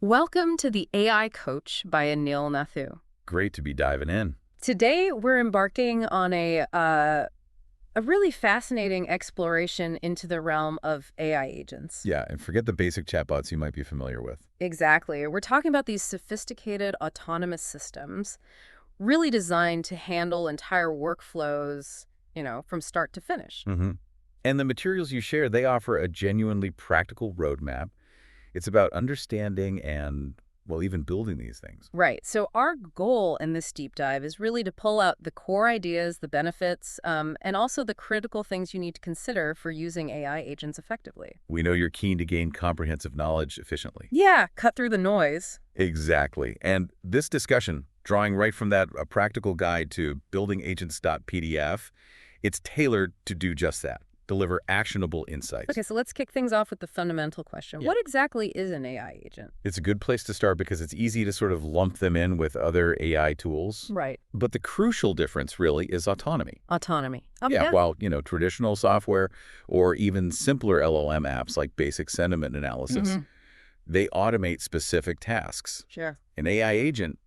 Welcome to the AI Coach by Anil Nathu. Great to be diving in. Today, we're embarking on a really fascinating exploration into the realm of AI agents. Yeah, and forget the basic chatbots you might be familiar with. Exactly. We're talking about these sophisticated autonomous systems, really designed to handle entire workflows, from start to finish. hmm And the materials you share, they offer a genuinely practical roadmap. It's about understanding and, well, even building these things. Right. So our goal in this deep dive is really to pull out the core ideas, the benefits, and also the critical things you need to consider for using AI agents effectively. We know you're keen to gain comprehensive knowledge efficiently. Yeah, cut through the noise. Exactly. And this discussion, drawing right from that a practical guide to buildingagents.pdf, it's tailored to do just that, deliver actionable insights. Okay, so let's kick things off with the fundamental question. Yeah. What exactly is an AI agent? It's a good place to start because it's easy to sort of lump them in with other AI tools. Right. But the crucial difference really is autonomy. Autonomy. Yeah, while, traditional software or even simpler LLM apps like basic sentiment analysis, they automate specific tasks. Sure. An AI agent,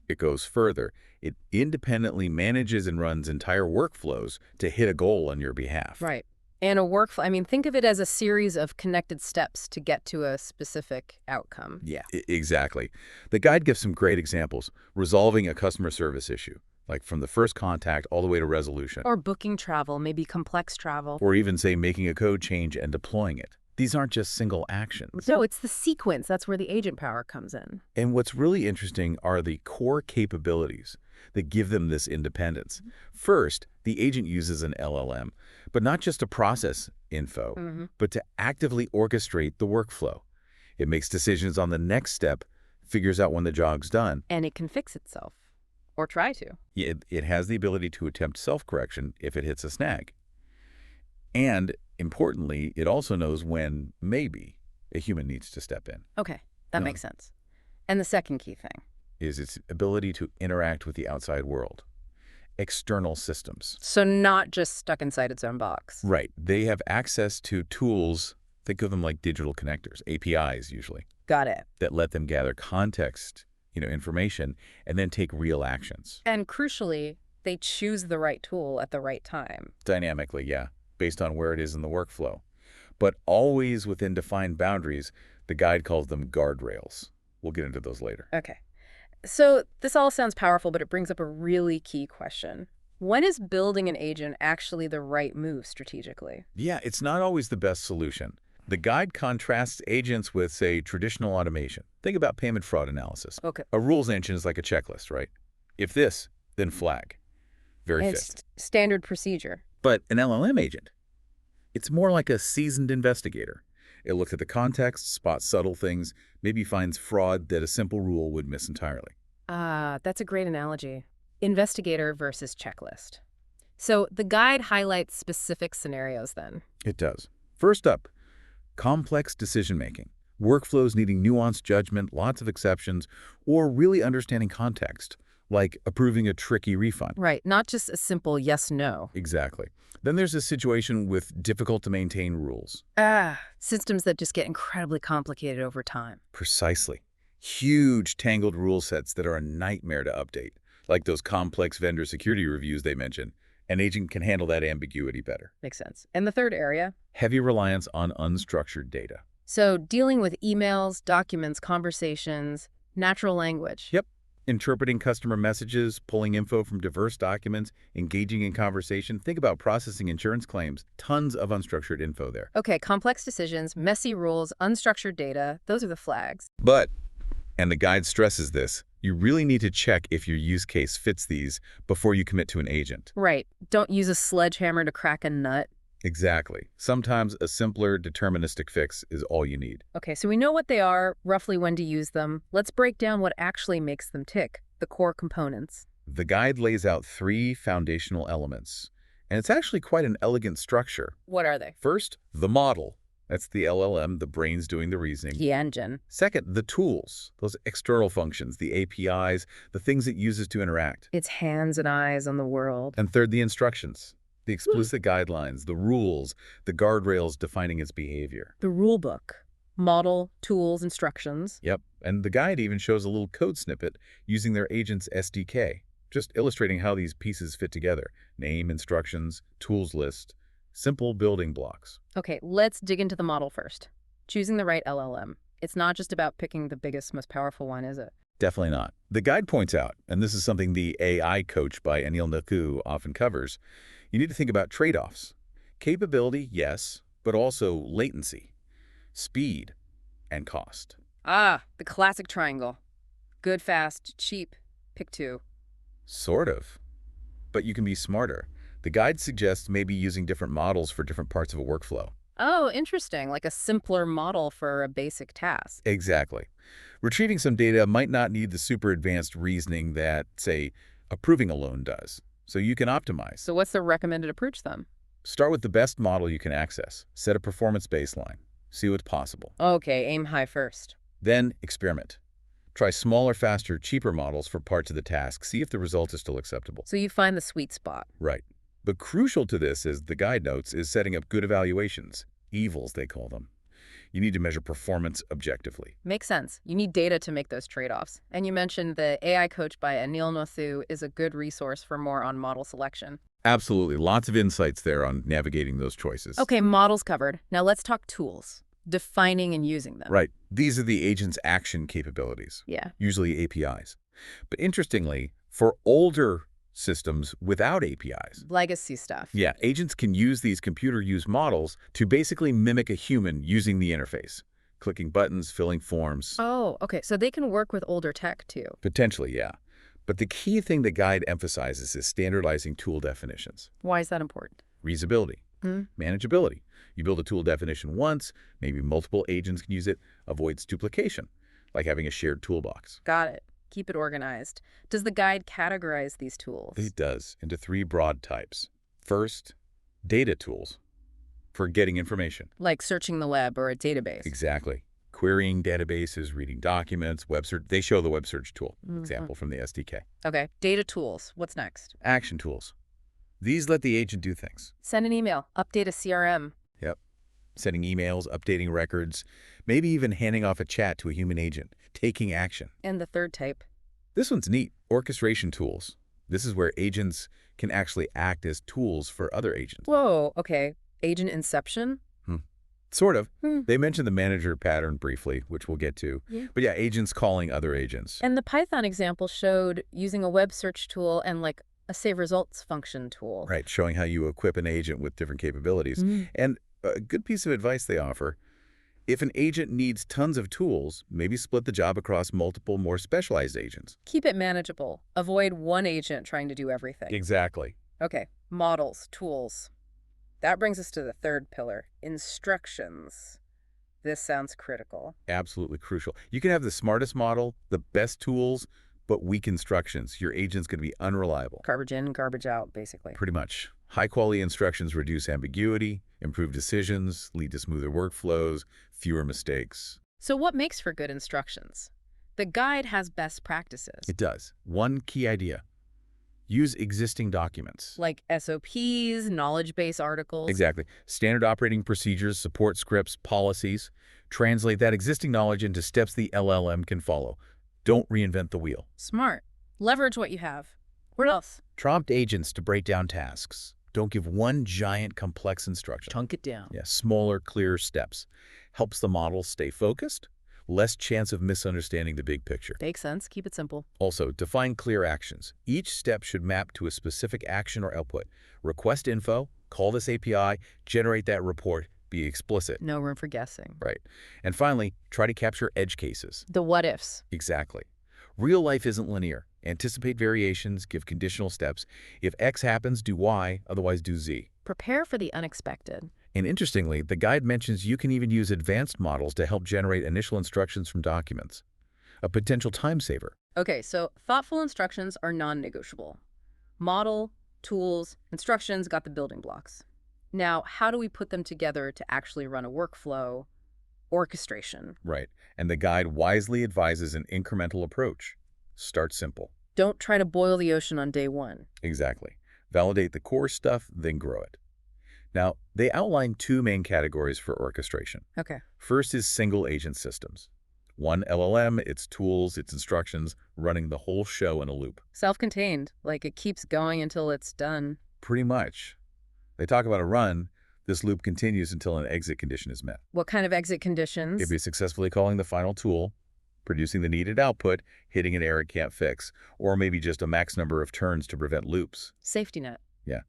it goes further. It independently manages and runs entire workflows to hit a goal on your behalf. Right. And a workflow, think of it as a series of connected steps to get to a specific outcome. Yeah, exactly. The guide gives some great examples. Resolving a customer service issue, like from the first contact all the way to resolution. Or booking travel, maybe complex travel. Or even, say, making a code change and deploying it. These aren't just single actions. No, it's the sequence. That's where the agent power comes in. And what's really interesting are the core capabilities that give them this independence. First, the agent uses an LLM, but not just to process info, but to actively orchestrate the workflow. It makes decisions on the next step, figures out when the job's done. And it can fix itself. Or try to. It has the ability to attempt self-correction if it hits a snag. And importantly, it also knows when, maybe, a human needs to step in. Okay, that makes sense. And the second key thing is its ability to interact with the outside world, external systems. So not just stuck inside its own box. Right. They have access to tools, think of them like digital connectors, APIs usually. Got it. That let them gather context, information, and then take real actions. And crucially, they choose the right tool at the right time. Dynamically, yeah, based on where it is in the workflow. But always within defined boundaries. The guide calls them guardrails. We'll get into those later. Okay. So this all sounds powerful, but it brings up a really key question. When is building an agent actually the right move strategically? Yeah, it's not always the best solution. The guide contrasts agents with, say, traditional automation. Think about payment fraud analysis. Okay. A rules engine is like a checklist, right? If this, then flag. Very fixed. Standard procedure. But an LLM agent, it's more like a seasoned investigator. It looks at the context, spots subtle things, maybe finds fraud that a simple rule would miss entirely. That's a great analogy. Investigator versus checklist. So the guide highlights specific scenarios then. It does. First up, complex decision-making. Workflows needing nuanced judgment, lots of exceptions, or really understanding context, like approving a tricky refund. Right, not just a simple yes-no. Exactly. Then there's a situation with difficult-to-maintain rules. Systems that just get incredibly complicated over time. Precisely. Huge, tangled rule sets that are a nightmare to update, like those complex vendor security reviews they mentioned. An agent can handle that ambiguity better. Makes sense. And the third area? Heavy reliance on unstructured data. So dealing with emails, documents, conversations, natural language. Yep. Interpreting customer messages, pulling info from diverse documents, engaging in conversation. Think about processing insurance claims. Tons of unstructured info there. Okay, complex decisions, messy rules, unstructured data. Those are the flags. But, and the guide stresses this, you really need to check if your use case fits these before you commit to an agent. Right. Don't use a sledgehammer to crack a nut. Exactly. Sometimes a simpler deterministic fix is all you need. Okay, so we know what they are, roughly when to use them. Let's break down what actually makes them tick, the core components. The guide lays out 3 foundational elements, and it's actually quite an elegant structure. What are they? First, the model. That's the LLM, the brains doing the reasoning. The engine. Second, the tools, those external functions, the APIs, the things it uses to interact. Its hands and eyes on the world. And third, the instructions. The explicit guidelines, the rules, the guardrails defining its behavior. The rule book. Model, tools, instructions. Yep, And the guide even shows a little code snippet using their agent's SDK, just illustrating how these pieces fit together. Name, instructions, tools list, simple building blocks. Okay, let's dig into the model first. Choosing the right LLM. It's not just about picking the biggest, most powerful one, is it? Definitely not. The guide points out, and this is something the AI coach by Anil Naku often covers, you need to think about trade-offs. Capability, yes, but also latency, speed, and cost. Ah, the classic triangle. Good, fast, cheap. Pick two. Sort of. But you can be smarter. The guide suggests maybe using different models for different parts of a workflow. Oh, interesting. Like a simpler model for a basic task. Exactly. Retrieving some data might not need the super advanced reasoning that, say, approving a loan does. So you can optimize. So what's the recommended approach then? Start with the best model you can access. Set a performance baseline. See what's possible. Okay, aim high first. Then experiment. Try smaller, faster, cheaper models for parts of the task. See if the result is still acceptable. So you find the sweet spot. Right. But crucial to this, as the guide notes, is setting up good evaluations. Evils, they call them. You need to measure performance objectively. Makes sense. You need data to make those trade-offs. And you mentioned the AI coach by Anil Nathu is a good resource for more on model selection. Absolutely. Lots of insights there on navigating those choices. Okay, models covered. Now let's talk tools. Defining and using them. Right. These are the agent's action capabilities, Yeah. usually APIs. But interestingly, for older systems without APIs, Legacy stuff. yeah, agents can use these computer-used models to basically mimic a human using the interface, clicking buttons, filling forms. Oh, okay. So they can work with older tech too. Potentially, yeah. But the key thing the guide emphasizes is standardizing tool definitions. Why is that important? Reusability, Hmm. manageability. You build a tool definition once, maybe multiple agents can use it, avoids duplication, like having a shared toolbox. Got it. Keep it organized. Does the guide categorize these tools? It does, into three broad types. First, data tools for getting information. Like searching the web or a database. Exactly. Querying databases, reading documents, web search. They show the web search tool, example from the SDK. Okay, data tools. What's next? Action tools. These let the agent do things. Send an email, update a CRM. Yep. Sending emails, updating records, maybe even handing off a chat to a human agent, taking action. And the third type. This one's neat. Orchestration tools. This is where agents can actually act as tools for other agents. Whoa, okay. Agent inception? Sort of. Hmm. They mentioned the manager pattern briefly, which we'll get to. Yeah. But yeah, agents calling other agents. And the Python example showed using a web search tool and like a save results function tool. Right, showing how you equip an agent with different capabilities. And a good piece of advice they offer, if an agent needs tons of tools, maybe split the job across multiple, more specialized agents. Keep it manageable. Avoid one agent trying to do everything. Exactly. Okay, models, tools. That brings us to the third pillar, instructions. This sounds critical. Absolutely crucial. You can have the smartest model, the best tools, but weak instructions. Your agent's going to be unreliable. Garbage in, garbage out, basically. Pretty much. High-quality instructions reduce ambiguity, improve decisions, lead to smoother workflows, fewer mistakes. So what makes for good instructions? The guide has best practices. It does. One key idea. Use existing documents. Like SOPs, knowledge base articles. Exactly. Standard operating procedures, support scripts, policies. Translate that existing knowledge into steps the LLM can follow. Don't reinvent the wheel. Smart. Leverage what you have. What else? Prompt agents to break down tasks. Don't give one giant complex instruction. Chunk it down. Yeah, smaller, clearer steps. Helps the model stay focused. Less chance of misunderstanding the big picture. Makes sense. Keep it simple. Also, define clear actions. Each step should map to a specific action or output. Request info, call this API, generate that report, be explicit. No room for guessing. Right. And finally, try to capture edge cases. The what ifs. Exactly. Real life isn't linear. Anticipate variations, give conditional steps. If X happens, do Y, otherwise do Z. Prepare for the unexpected. And interestingly, the guide mentions you can even use advanced models to help generate initial instructions from documents. A potential time saver. Okay, so thoughtful instructions are non-negotiable. Model, tools, instructions got the building blocks. Now, how do we put them together to actually run a workflow? Orchestration. Right. And the guide wisely advises an incremental approach. Start simple. Don't try to boil the ocean on day one. Exactly. Validate the core stuff, then grow it. Now, they outline two main categories for orchestration. Okay. First is single agent systems. One LLM, its tools, its instructions, running the whole show in a loop. Self-contained, like it keeps going until it's done. Pretty much. They talk about a run. This loop continues until an exit condition is met. What kind of exit If conditions? you're successfully calling the final tool, producing the needed output, hitting an error it can't fix, or maybe just a max number of turns to prevent loops. Safety net. Yeah.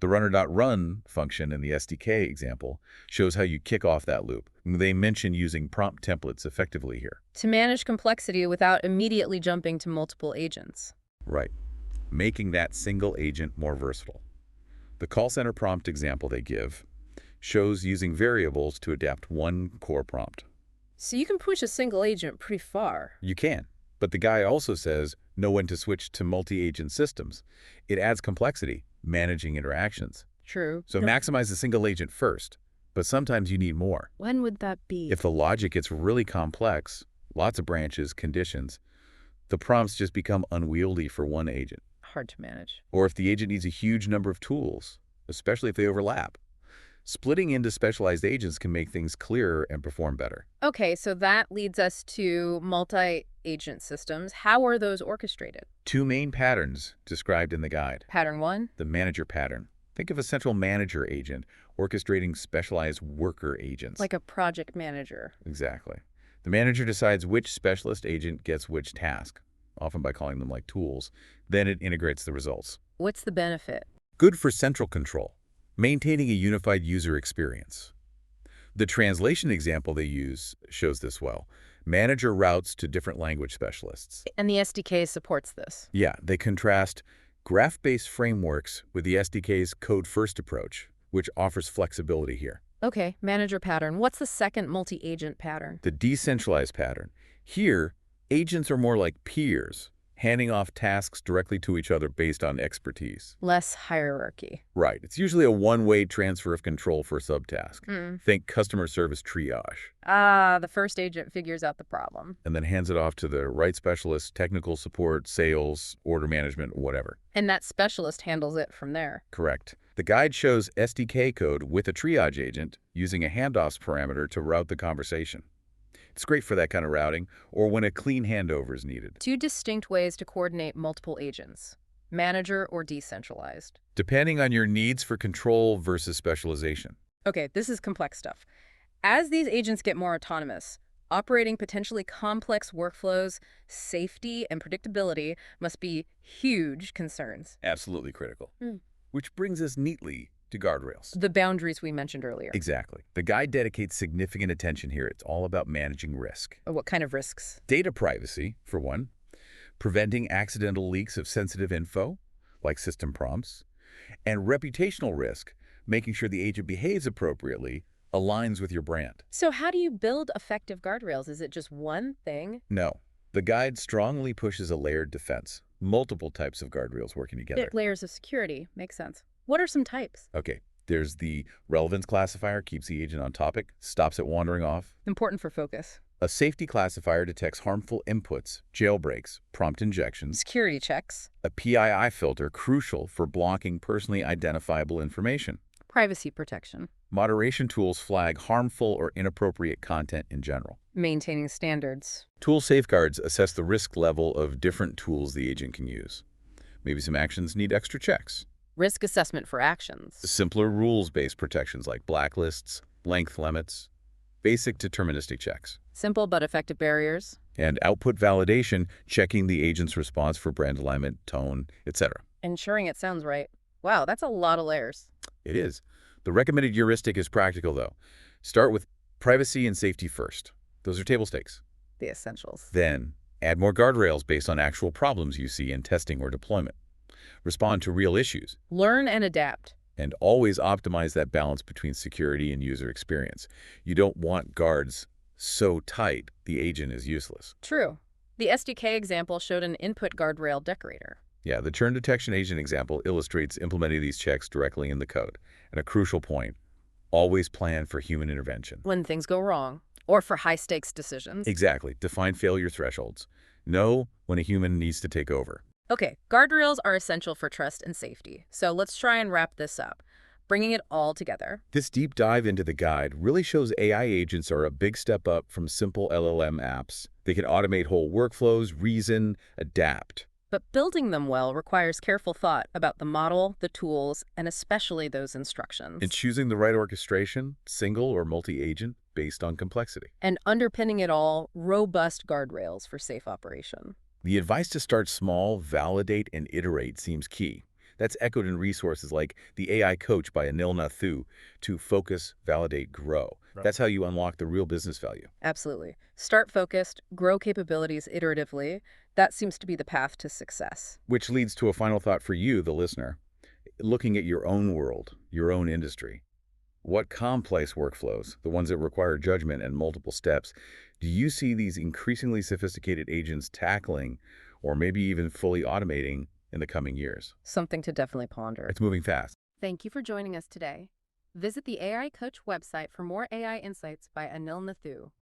The runner.run function in the SDK example shows how you kick off that loop. They mention using prompt templates effectively here. To manage complexity without immediately jumping to multiple agents. Right. Making that single agent more versatile. The call center prompt example they give shows using variables to adapt one core prompt. So you can push a single agent pretty far. You can, but the guy also says know when to switch to multi-agent systems. It adds complexity, managing interactions. True. So maximize the single agent first, but sometimes you need more. When would that be? If the logic gets really complex, lots of branches, conditions, the prompts just become unwieldy for one agent. Hard to manage. Or if the agent needs a huge number of tools, especially if they overlap. Splitting into specialized agents can make things clearer and perform better. Okay, so that leads us to multi-agent systems. How are those orchestrated? Two main patterns described in the guide. Pattern one? The manager pattern. Think of a central manager agent orchestrating specialized worker agents. Like a project manager. Exactly. The manager decides which specialist agent gets which task, often by calling them like tools. Then it integrates the results. What's the benefit? Good for central control, maintaining a unified user experience. The translation example they use shows this well. Manager routes to different language specialists. And the SDK supports this. Yeah, they contrast graph-based frameworks with the SDK's code-first approach, which offers flexibility here. Okay, manager pattern. What's the second multi-agent pattern? The decentralized pattern. Here, agents are more like peers, handing off tasks directly to each other based on expertise. Less hierarchy. Right. It's usually a one-way transfer of control for a subtask. Think customer service triage. The first agent figures out the problem. And then hands it off to the right specialist, technical support, sales, order management, whatever. And that specialist handles it from there. Correct. The guide shows SDK code with a triage agent using a handoffs parameter to route the conversation. It's great for that kind of routing, or when a clean handover is needed. Two distinct ways to coordinate multiple agents, manager or decentralized. Depending on your needs for control versus specialization. Okay, this is complex stuff. As these agents get more autonomous, operating potentially complex workflows, safety and predictability must be huge concerns. Absolutely critical. Which brings us neatly to guardrails. The boundaries we mentioned earlier. Exactly. The guide dedicates significant attention here. It's all about managing risk. What kind of risks? Data privacy, for one. Preventing accidental leaks of sensitive info, like system prompts. And reputational risk, making sure the agent behaves appropriately, aligns with your brand. So how do you build effective guardrails? Is it just one thing? No. The guide strongly pushes a layered defense. Multiple types of guardrails working together. Layers of security. Makes sense. What are some types? Okay. There's the relevance classifier, keeps the agent on topic, stops it wandering off. Important for focus. A safety classifier detects harmful inputs, jailbreaks, prompt injections. Security checks. A PII filter, crucial for blocking personally identifiable information. Privacy protection. Moderation tools flag harmful or inappropriate content in general. Maintaining standards. Tool safeguards assess the risk level of different tools the agent can use. Maybe some actions need extra checks. Risk assessment for actions. Simpler rules-based protections like blacklists, length limits, basic deterministic checks. Simple but effective barriers. And output validation, checking the agent's response for brand alignment, tone, etc. Ensuring it sounds right. Wow, that's a lot of layers. It is. The recommended heuristic is practical, though. Start with privacy and safety first. Those are table stakes. The essentials. Then, add more guardrails based on actual problems you see in testing or deployment. Respond to real issues. Learn and adapt. And always optimize that balance between security and user experience. You don't want guards so tight the agent is useless. True. The SDK example showed an input guardrail decorator. Yeah, the churn detection agent example illustrates implementing these checks directly in the code. And a crucial point, always plan for human intervention. When things go wrong, or for high-stakes decisions. Exactly. Define failure thresholds. Know when a human needs to take over. Okay, guardrails are essential for trust and safety. So let's try and wrap this up. bringing it all together. This deep dive into the guide really shows AI agents are a big step up from simple LLM apps. They can automate whole workflows, reason, adapt. But building them well requires careful thought about the model, the tools, and especially those And instructions. choosing the right orchestration, single or multi-agent, based on complexity. And underpinning it all, robust guardrails for safe operation. The advice to start small, validate, and iterate seems key. That's echoed in resources like the AI Coach by Anil Nathu to focus, validate, grow. Right. That's how you unlock the real business value. Absolutely. Start focused, grow capabilities iteratively. That seems to be the path to success. Which leads to a final thought for you, the listener. Looking at your own world, your own industry, what complex workflows, the ones that require judgment and multiple steps, do you see these increasingly sophisticated agents tackling or maybe even fully automating in the coming years? Something to definitely ponder. It's moving fast. Thank you for joining us today. Visit the AI Coach website for more AI insights by Anil Nathu.